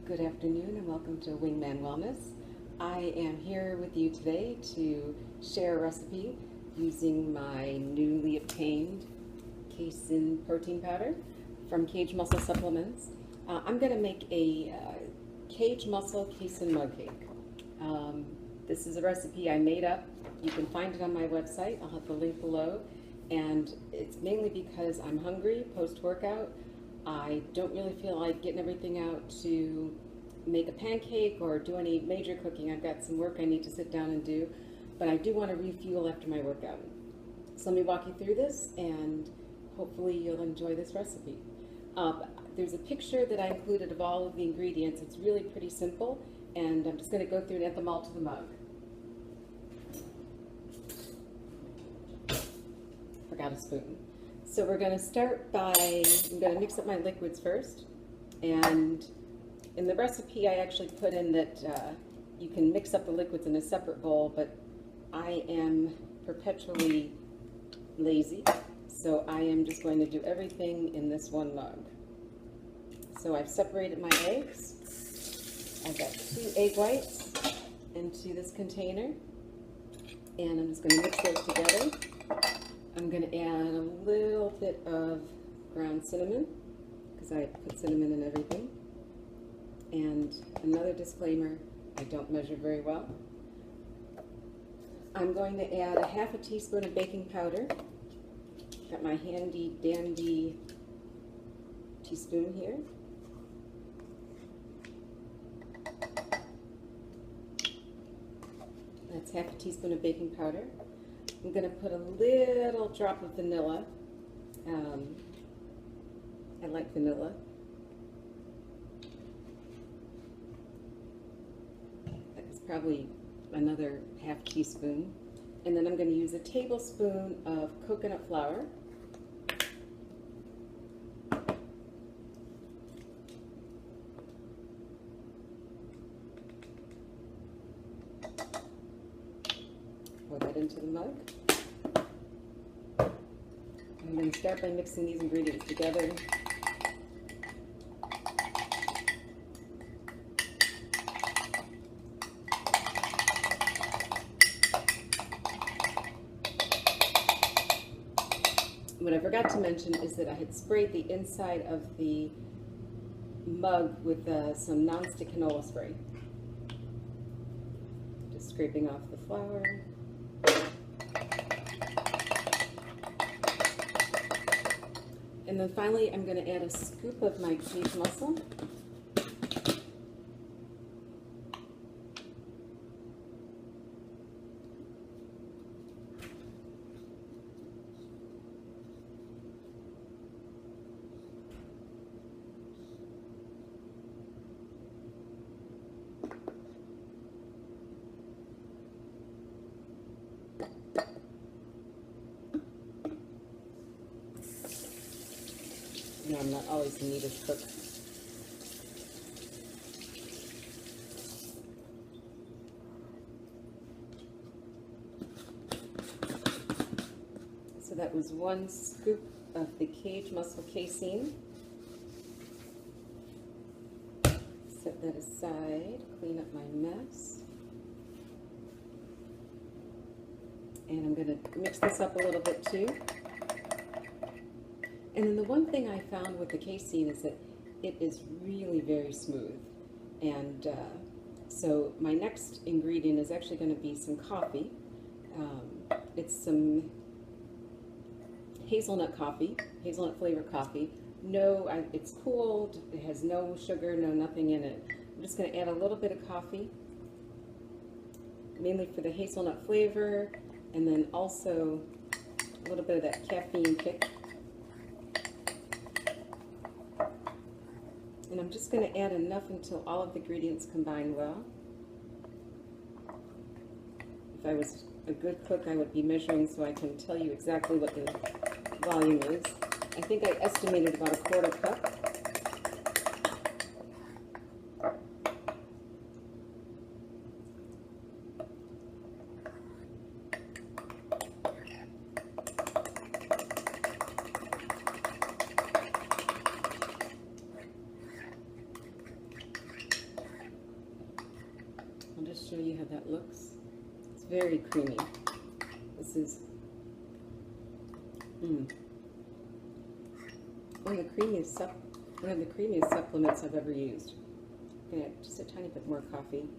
Good afternoon and welcome to Wingman Wellness. I am here with you today to share a recipe using my newly obtained casein protein powder from Cage Muscle Supplements. I'm going to make a Cage Muscle Kasein Mug Cake. This is a recipe I made up. You can find it on my website. I'll have the link below. And it's mainly because I'm hungry post-workout. I don't really feel like getting everything out to make a pancake or do any major cooking. I've got some work I need to sit down and do, but I do want to refuel after my workout. So let me walk you through this and hopefully you'll enjoy this recipe. There's a picture that I included of all of the ingredients. It's really pretty simple, and I'm just going to go through and add them all to the mug. Forgot a spoon. So we're going to start by, I'm going to mix up my liquids first, and in the recipe I actually put in that you can mix up the liquids in a separate bowl, but I am perpetually lazy, so I am just going to do everything in this one mug. So I've separated my eggs. I've got 2 egg whites into this container, and I'm just going to mix those together. I'm going to add a little bit of ground cinnamon, because I put cinnamon in everything. And another disclaimer, I don't measure very well. I'm going to add a ½ teaspoon of baking powder. Got my handy dandy teaspoon here. That's ½ teaspoon of baking powder. I'm going to put a little drop of vanilla. I like vanilla. That's probably another ½ teaspoon. And then I'm going to use a tablespoon of coconut flour. Pour that into the mug. I'm going to start by mixing these ingredients together. What I forgot to mention is that I had sprayed the inside of the mug with some non-stick canola spray. Just scraping off the flour. And then finally, I'm going to add a scoop of my Cage Muscle. No, I'm not always the neatest cook. So that was 1 scoop of the Cage Muscle Casein. Set that aside, clean up my mess. And I'm going to mix this up a little bit too. And then the one thing I found with the casein is that it is really very smooth. And so my next ingredient is actually going to be some coffee. It's some hazelnut coffee, hazelnut flavored coffee. No, it's cooled, it has no sugar, no nothing in it. I'm just going to add a little bit of coffee, mainly for the hazelnut flavor, and then also a little bit of that caffeine kick. And I'm just going to add enough until all of the ingredients combine well. If I was a good cook, I would be measuring so I can tell you exactly what the volume is. I think I estimated about a ¼ cup. it looks. It's very creamy. This is one of the creamiest supplements I've ever used. I'm gonna add just a tiny bit more coffee.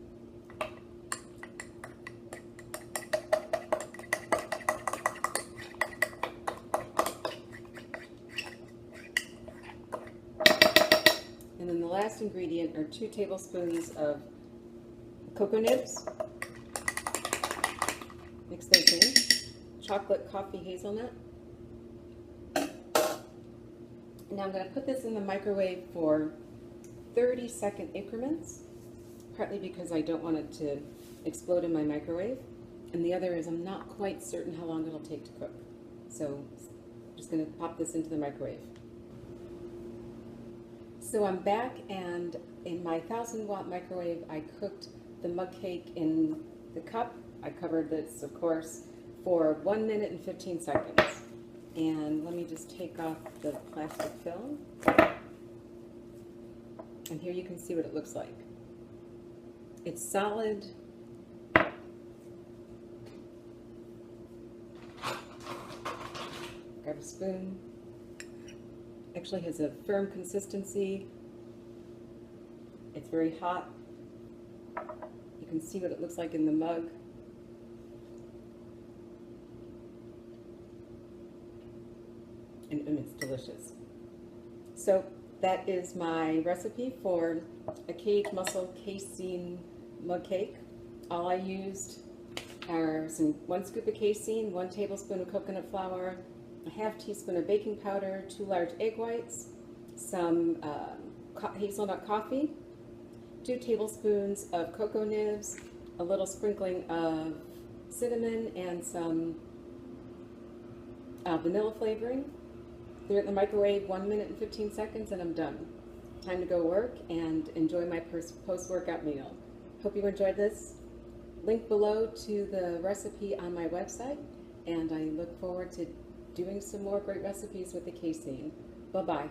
And then the last ingredient are 2 tablespoons of cocoa nibs. Mix those in. Chocolate coffee hazelnut. Now I'm going to put this in the microwave for 30-second increments, partly because I don't want it to explode in my microwave, and the other is I'm not quite certain how long it'll take to cook. So I'm just going to pop this into the microwave. So I'm back, and in my 1000-watt microwave I cooked the mug cake in the cup. I covered this, of course, for 1 minute and 15 seconds. And let me just take off the plastic film. And here you can see what it looks like. It's solid. Grab a spoon. Actually has a firm consistency. It's very hot. You can see what it looks like in the mug. And it's delicious. So that is my recipe for a cage muscle casein mug cake. All I used are 1 scoop of casein, 1 tablespoon of coconut flour, a ½ teaspoon of baking powder, 2 large egg whites, some hazelnut coffee, 2 tablespoons of cocoa nibs, a little sprinkling of cinnamon, and some vanilla flavoring. Throw it in the microwave 1 minute and 15 seconds and I'm done. Time to go work and enjoy my post-workout meal. Hope you enjoyed this. Link below to the recipe on my website, and I look forward to doing some more great recipes with the casein. Bye-bye.